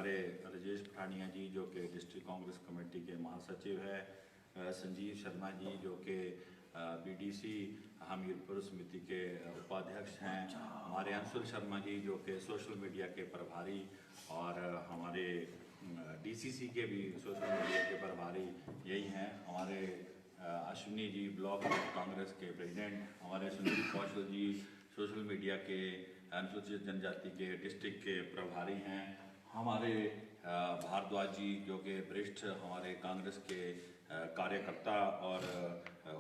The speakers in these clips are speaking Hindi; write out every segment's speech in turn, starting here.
हमारे राजेश पठानिया जी जो कि डिस्ट्रिक्ट कांग्रेस कमेटी के महासचिव है, संजीव शर्मा जी जो कि बीडीसी हमीरपुर समिति के उपाध्यक्ष हैं, हमारे अंशुल शर्मा जी जो कि सोशल मीडिया के प्रभारी और हमारे डीसीसी के भी सोशल मीडिया के प्रभारी यही हैं, हमारे अश्विनी जी ब्लॉक कांग्रेस के प्रेसिडेंट, हमारे सुनील कौशल जी सोशल मीडिया के अनुसूचित जनजाति के डिस्ट्रिक्ट के प्रभारी हैं, हमारे भारद्वाज जी जो कि वरिष्ठ हमारे कांग्रेस के कार्यकर्ता और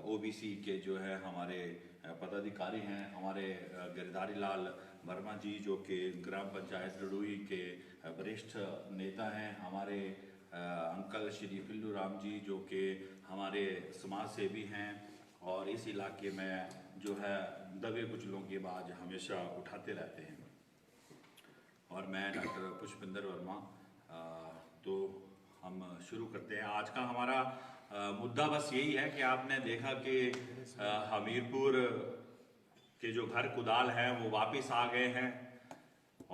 ओबीसी के जो है हमारे पदाधिकारी हैं, हमारे गिरधारी लाल वर्मा जी जो कि ग्राम पंचायत लड़ुई के वरिष्ठ नेता हैं, हमारे अंकल श्री फिल्लू राम जी जो कि हमारे समाज सेवी हैं और इस इलाके में जो है दबे कुचलों की आवाज़ हमेशा उठाते रहते हैं। और मैं डॉक्टर पुष्पिंदर वर्मा, तो हम शुरू करते हैं। आज का हमारा मुद्दा बस यही है कि आपने देखा कि हमीरपुर के जो घर कुदाल हैं वो वापस आ गए हैं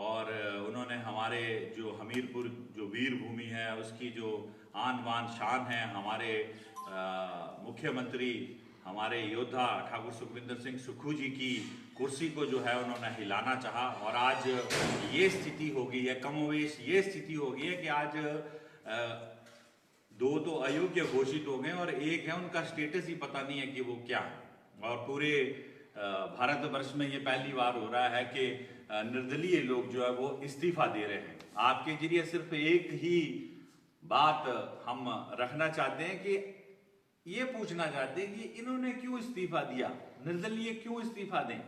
और उन्होंने हमारे जो हमीरपुर जो वीर भूमि है उसकी जो आन बान शान है, हमारे मुख्यमंत्री हमारे योद्धा ठाकुर सुखविंदर सिंह सुक्खू जी की कुर्सी को जो है उन्होंने हिलाना चाहा और आज ये स्थिति हो गई है, कमोवेश ये स्थिति हो गई है कि आज दो तो अयोग्य घोषित हो गए और एक है उनका स्टेटस ही पता नहीं है कि वो क्या है। और पूरे भारतवर्ष में ये पहली बार हो रहा है कि निर्दलीय लोग जो है वो इस्तीफा दे रहे हैं। आपके जरिए सिर्फ एक ही बात हम रखना चाहते हैं कि ये पूछना चाहते हैं कि इन्होंने क्यों इस्तीफा दिया, निर्दलीय क्यों इस्तीफा दें।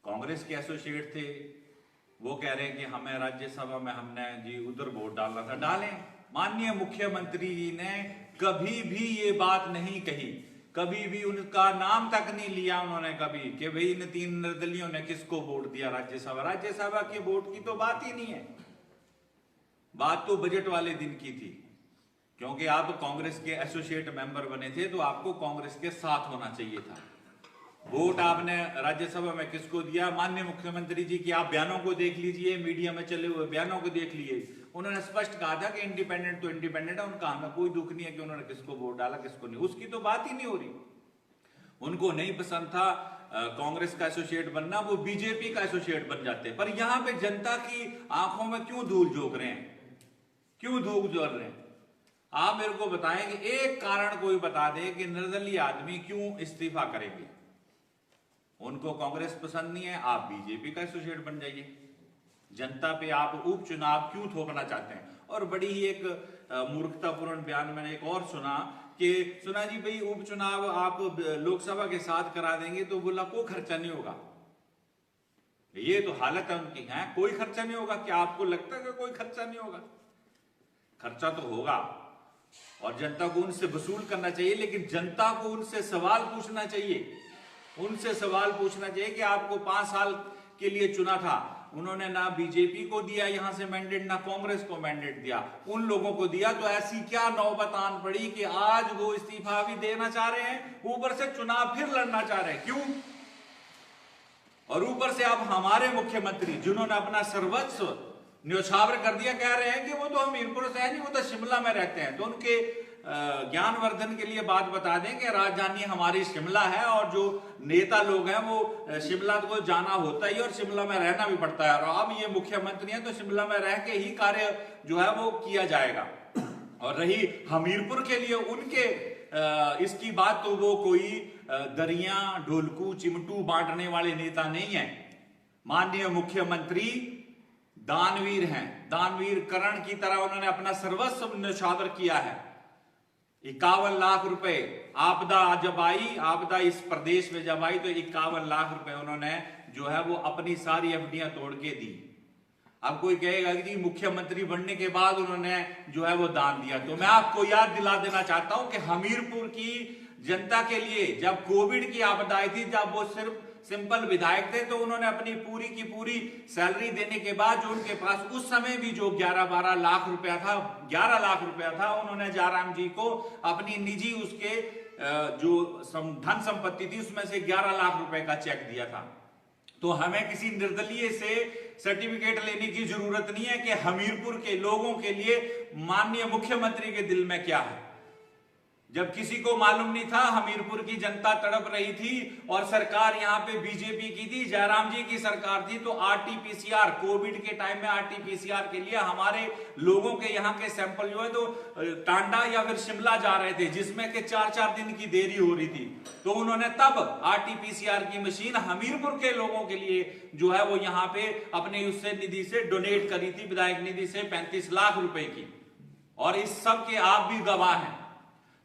कांग्रेस के एसोसिएट थे, वो कह रहे हैं कि हमें राज्यसभा में हमने जी उधर वोट डालना था, डालें। माननीय मुख्यमंत्री जी ने कभी भी ये बात नहीं कही, कभी भी उनका नाम तक नहीं लिया उन्होंने कभी कि भाई इन तीन निर्दलियों ने किसको वोट दिया राज्यसभा के वोट की तो बात ही नहीं है। बात तो बजट वाले दिन की थी, क्योंकि आप कांग्रेस के एसोसिएट मेंबर बने थे तो आपको कांग्रेस के साथ होना चाहिए था। वोट आपने राज्यसभा में किसको दिया? माननीय मुख्यमंत्री जी की आप बयानों को देख लीजिए, मीडिया में चले हुए बयानों को देख लीजिए, उन्होंने स्पष्ट कहा था कि इंडिपेंडेंट तो इंडिपेंडेंट है, उनका हमें कोई दुख नहीं है कि उन्होंने किसको वोट डाला किसको नहीं, उसकी तो बात ही नहीं हो रही। उनको नहीं पसंद था कांग्रेस का एसोसिएट बनना, वो बीजेपी का एसोसिएट बन जाते। पर यहां पे जनता की आंखों में क्यों धूल झोंक रहे हैं, क्यों धूल झोंक रहे हैं? आप मेरे को बताएं कि एक कारण कोई बता दे कि निर्दलीय आदमी क्यों इस्तीफा करेंगे। उनको कांग्रेस पसंद नहीं है, आप बीजेपी का एसोसिएट बन जाइए। जनता पे आप उपचुनाव क्यों थोपना चाहते हैं? और बड़ी ही एक मूर्खतापूर्ण बयान मैंने एक और सुना जी भाई उपचुनाव आप लोकसभा के साथ करा देंगे तो बोला कोई खर्चा नहीं होगा। ये तो हालत है उनकी, है कोई खर्चा नहीं होगा। क्या आपको लगता है कि कोई खर्चा नहीं होगा? खर्चा तो होगा और जनता को उनसे वसूल करना चाहिए, लेकिन जनता को उनसे सवाल पूछना चाहिए। उनसे सवाल पूछना चाहिए कि आपको 5 साल के लिए चुना था, उन्होंने ना बीजेपी को दिया यहां से मैंडेट, ना कांग्रेस को मैंडेट दिया, उन लोगों को दिया, तो ऐसी क्या नौबत आन पड़ी कि आज वो इस्तीफा भी देना चाह रहे हैं, ऊपर से चुनाव फिर लड़ना चाह रहे हैं? क्यों? और ऊपर से आप हमारे मुख्यमंत्री जिन्होंने अपना सर्वस्व न्यौछावर कर दिया, कह रहे हैं कि वो तो हमीरपुर से है नहीं, वो तो शिमला में रहते हैं। तो उनके ज्ञानवर्धन के लिए बात बता दें कि राजधानी हमारी शिमला है और जो नेता लोग हैं वो शिमला को जाना होता ही और शिमला में रहना भी पड़ता है। और अब ये मुख्यमंत्री हैं तो शिमला में रह के ही कार्य जो है वो किया जाएगा। और रही हमीरपुर के लिए उनके इसकी बात, तो वो कोई दरिया ढोलकू चिमटू बांटने वाले नेता नहीं है। माननीय मुख्यमंत्री दानवीर हैं, दानवीर करण की तरह उन्होंने अपना सर्वस्व न्यौछावर किया है। 51 लाख रुपए आपदा जब आई, आपदा इस प्रदेश में जब आई तो 51 लाख रुपए उन्होंने जो है वो अपनी सारी एफडियां तोड़ के दी। अब कोई कहेगा कि मुख्यमंत्री बनने के बाद उन्होंने जो है वो दान दिया, तो मैं आपको याद दिला देना चाहता हूं कि हमीरपुर की जनता के लिए जब कोविड की आपदा आई थी, जब वो सिर्फ सिंपल विधायक थे, तो उन्होंने अपनी पूरी की पूरी सैलरी देने के बाद जो उनके पास उस समय भी जो 11-12 लाख रुपया था, 11 लाख रुपया था, उन्होंने जयराम जी को अपनी निजी उसके जो धन संपत्ति थी उसमें से 11 लाख रुपए का चेक दिया था। तो हमें किसी निर्दलीय से सर्टिफिकेट लेने की जरूरत नहीं है कि हमीरपुर के लोगों के लिए माननीय मुख्यमंत्री के दिल में क्या है। जब किसी को मालूम नहीं था, हमीरपुर की जनता तड़प रही थी और सरकार यहां पे बीजेपी की थी, जयराम जी की सरकार थी, तो आरटीपीसीआर, कोविड के टाइम में आरटीपीसीआर के लिए हमारे लोगों के यहाँ के सैंपल जो है तो टांडा या फिर शिमला जा रहे थे, जिसमें के 4-4 दिन की देरी हो रही थी। तो उन्होंने तब आरटीपीसीआर की मशीन हमीरपुर के लोगों के लिए जो है वो यहाँ पे अपने उससे निधि से डोनेट करी थी, विधायक निधि से 35 लाख रुपए की। और इस सब के आप भी गवाह हैं।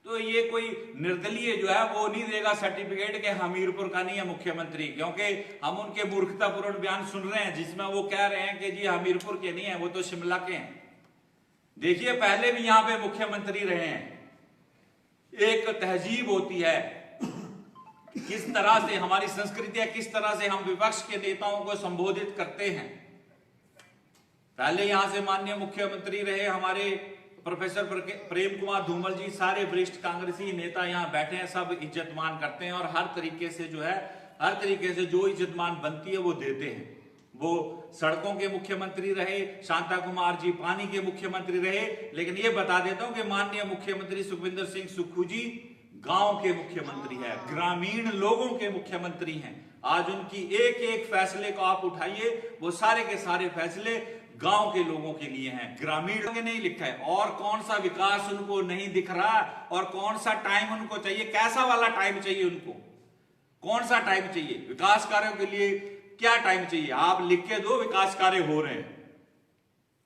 तो ये कोई निर्दलीय जो है वो नहीं देगा सर्टिफिकेट के हमीरपुर का नहीं है मुख्यमंत्री, क्योंकि हम उनके मूर्खतापूर्ण बयान सुन रहे हैं जिसमें वो कह रहे हैं कि जी हमीरपुर के नहीं है, वो तो शिमला के हैं। देखिए, पहले भी यहां पे मुख्यमंत्री रहे हैं। एक तहजीब होती है, किस तरह से हमारी संस्कृति है, किस तरह से हम विपक्ष के नेताओं को संबोधित करते हैं। पहले यहां से माननीय मुख्यमंत्री रहे हमारे प्रोफेसर प्रेम कुमार धूमल जी, सारे वरिष्ठ कांग्रेसी नेता यहाँ बैठे हैं, सब इज्जत मान करते हैं और हर तरीके से जो है, हर तरीके से जो इज्जत मान बनती है वो देते हैं। वो सड़कों के मुख्यमंत्री रहे, शांता कुमार जी पानी के मुख्यमंत्री रहे, लेकिन ये बता देता हूं कि माननीय मुख्यमंत्री सुखविंदर सिंह सुक्खू जी गांव के मुख्यमंत्री है, ग्रामीण लोगों के मुख्यमंत्री हैं। आज उनकी एक एक फैसले को आप उठाइए, वो सारे के सारे फैसले गांव के लोगों के लिए हैं, ग्रामीण के नहीं लिखा है। और कौन सा विकास उनको नहीं दिख रहा और कौन सा टाइम उनको चाहिए, कैसा वाला टाइम चाहिए उनको, कौन सा टाइम चाहिए विकास कार्यों के लिए, क्या टाइम चाहिए आप लिख के दो। विकास कार्य हो रहे हैं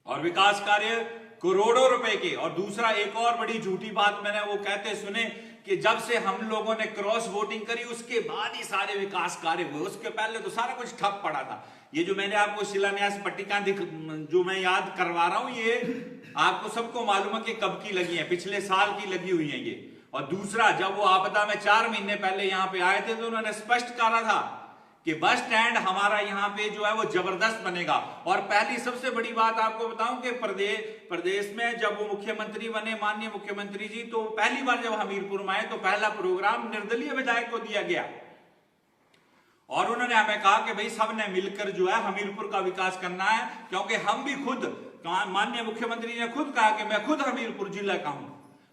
और विकास कार्य करोड़ों रुपए के। और दूसरा, एक और बड़ी झूठी बात मैंने वो कहते सुने कि जब से हम लोगों ने क्रॉस वोटिंग करी उसके बाद ही सारे विकास कार्य हुए, उसके पहले तो सारा कुछ ठप पड़ा था। ये जो मैंने आपको शिलान्यास पट्टिका जो मैं याद करवा रहा हूं, ये आपको सबको मालूम है कि कब की लगी है, पिछले साल की लगी हुई है ये। और दूसरा, जब वो आपदा में 4 महीने पहले यहां पे आए थे तो उन्होंने स्पष्ट कहा था कि बस स्टैंड हमारा यहाँ पे जो है वो जबरदस्त बनेगा। और पहली सबसे बड़ी बात आपको बताऊं कि प्रदेश में जब वो मुख्यमंत्री बने माननीय मुख्यमंत्री जी, तो पहली बार जब हमीरपुर में आए तो पहला प्रोग्राम निर्दलीय विधायक को दिया गया और उन्होंने हमें कहा कि भाई सबने मिलकर जो है हमीरपुर का विकास करना है, क्योंकि हम भी खुद, माननीय मुख्यमंत्री ने खुद कहा कि मैं खुद हमीरपुर जिला का हूं।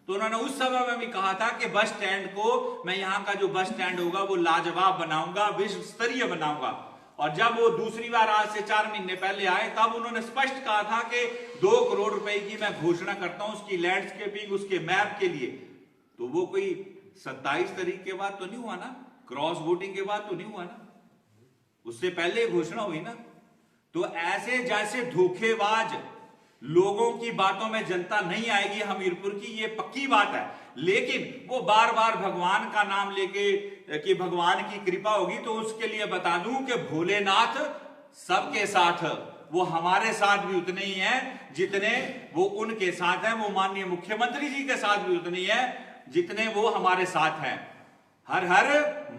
तो उन्होंने उस सभा में भी कहा था कि बस स्टैंड को, मैं यहाँ का जो बस स्टैंड होगा वो लाजवाब बनाऊंगा, विश्व स्तरीय बनाऊंगा। और जब वो दूसरी बार आज से 4 महीने पहले आए तब उन्होंने स्पष्ट कहा था कि 2 करोड़ रुपए की मैं घोषणा करता हूं उसकी लैंडस्केपिंग, उसके मैप के लिए। तो वो कोई 27 तारीख के बाद तो नहीं हुआ ना, क्रॉस वोटिंग के बाद तो नहीं हुआ ना, उससे पहले घोषणा हुई ना। तो ऐसे जैसे धोखेबाज लोगों की बातों में जनता नहीं आएगी हमीरपुर की, ये पक्की बात है। लेकिन वो बार बार भगवान का नाम लेके कि भगवान की कृपा होगी, तो उसके लिए बता दूं कि भोलेनाथ सबके साथ, वो हमारे साथ भी उतने ही हैं जितने वो उनके साथ हैं, वो माननीय मुख्यमंत्री जी के साथ भी उतनी है जितने वो हमारे साथ हैं। हर हर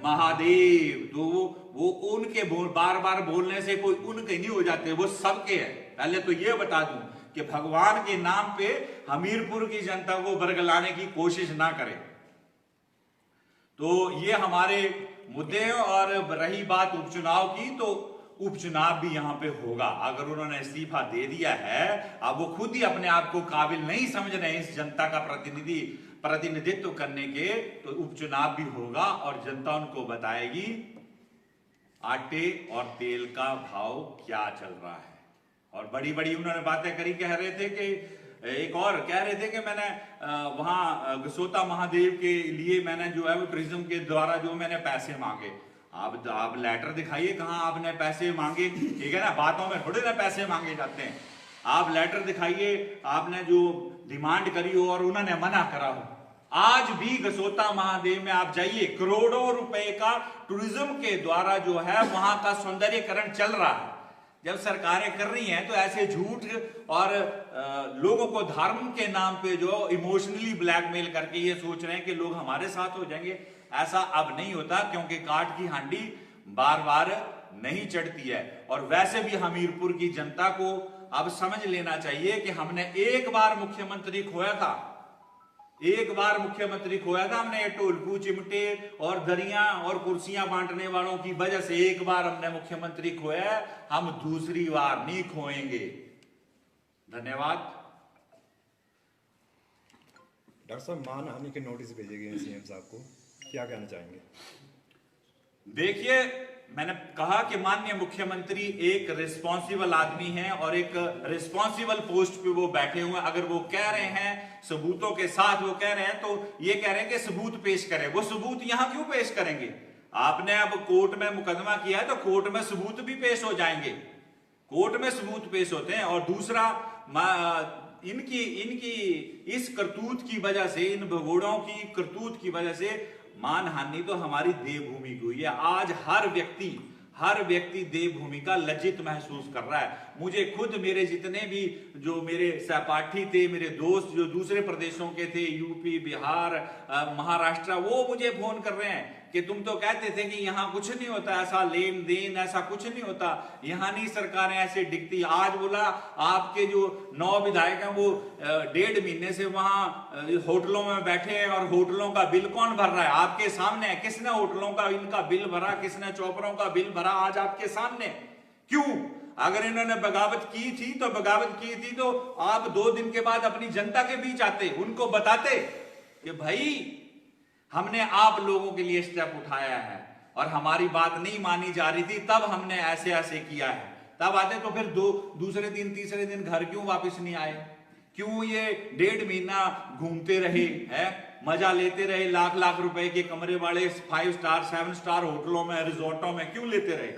महादेव। तो वो उनके बार बार बोलने से कोई उनके नहीं हो जाते, वो सबके हैं। पहले तो ये बता दूं कि भगवान के नाम पे हमीरपुर की जनता को बरगलाने की कोशिश ना करें। तो ये हमारे मुद्दे हैं। और रही बात उपचुनाव की, तो उपचुनाव भी यहां पे होगा। अगर उन्होंने इस्तीफा दे दिया है, अब वो खुद ही अपने आप को काबिल नहीं समझ रहे इस जनता का प्रतिनिधित्व करने के, तो उपचुनाव भी होगा और जनता उनको बताएगी आटे और तेल का भाव क्या चल रहा है। और बड़ी बड़ी उन्होंने बातें करी, कह रहे थे कि एक और कह रहे थे कि मैंने वहां गसोता महादेव के लिए मैंने जो है वो टूरिज्म के द्वारा जो मैंने पैसे मांगे। आप लेटर दिखाइए कहां आपने पैसे मांगे, ठीक है ना, बातों में थोड़े ना पैसे मांगे जाते हैं। आप लेटर दिखाइए, आपने जो डिमांड करी हो और उन्होंने मना करा हो। आज भी गसोता महादेव में आप जाइए, करोड़ों रुपए का टूरिज्म के द्वारा जो है वहां का सौंदर्यीकरण चल रहा है। जब सरकारें कर रही हैं तो ऐसे झूठ और लोगों को धर्म के नाम पे जो इमोशनली ब्लैकमेल करके ये सोच रहे हैं कि लोग हमारे साथ हो जाएंगे, ऐसा अब नहीं होता, क्योंकि काठ की हांडी बार बार नहीं चढ़ती है। और वैसे भी हमीरपुर की जनता को अब समझ लेना चाहिए कि हमने एक बार मुख्यमंत्री खोया था एक बार मुख्यमंत्री खोया था हमने, टोलकू चिमटे और दरिया और कुर्सियां बांटने वालों की वजह से एक बार हमने मुख्यमंत्री खोया, हम दूसरी बार नहीं खोएंगे। धन्यवाद। डॉक्टर साहब, मानहानि के नोटिस भेजे गए सीएम साहब को, क्या कहना चाहेंगे? देखिए, मैंने कहा कि माननीय मुख्यमंत्री एक रिस्पॉन्सिबल आदमी हैं और एक रिस्पॉन्सिबल पोस्ट पे वो बैठे हुए हैं। अगर वो कह रहे हैं, सबूतों के साथ वो कह रहे हैं, तो ये कह रहे हैं कि सबूत पेश करें। वो सबूत यहां क्यों पेश करेंगे? आपने अब कोर्ट में मुकदमा किया है तो कोर्ट में सबूत भी पेश हो जाएंगे, कोर्ट में सबूत पेश होते हैं। और दूसरा, इनकी इस करतूत की वजह से, इन भगोड़ों की करतूत की वजह से मानहानि तो हमारी देवभूमि की हुई है। आज हर व्यक्ति देवभूमि का लज्जित महसूस कर रहा है। मुझे खुद, मेरे जितने भी जो मेरे सहपाठी थे, मेरे दोस्त जो दूसरे प्रदेशों के थे, यूपी, बिहार, महाराष्ट्र, वो मुझे फोन कर रहे हैं कि तुम तो कहते थे कि यहाँ कुछ नहीं होता, ऐसा लेन देन ऐसा कुछ नहीं होता, यहाँ नहीं सरकारें ऐसे डिगती। आज बोला आपके जो 9 विधायक हैं वो 1.5 महीने से वहां होटलों में बैठे हैं और होटलों का बिल कौन भर रहा है? आपके सामने है। किसने होटलों का इनका बिल भरा, किसने चौपरों का बिल भरा? आज आपके सामने। क्यों? अगर इन्होंने बगावत की थी तो आप 2 दिन के बाद अपनी जनता के बीच आते, उनको बताते कि भाई हमने आप लोगों के लिए स्टेप उठाया है और हमारी बात नहीं मानी जा रही थी, तब हमने ऐसे ऐसे किया है। तब आते तो फिर दूसरे दिन तीसरे दिन घर क्यों वापस नहीं आए? क्यों ये 1.5 महीना घूमते रहे हैं, मजा लेते रहे, लाख लाख रुपए के कमरे वाले 5 स्टार 7 स्टार होटलों में, रिजॉर्टों में क्यों लेते रहे?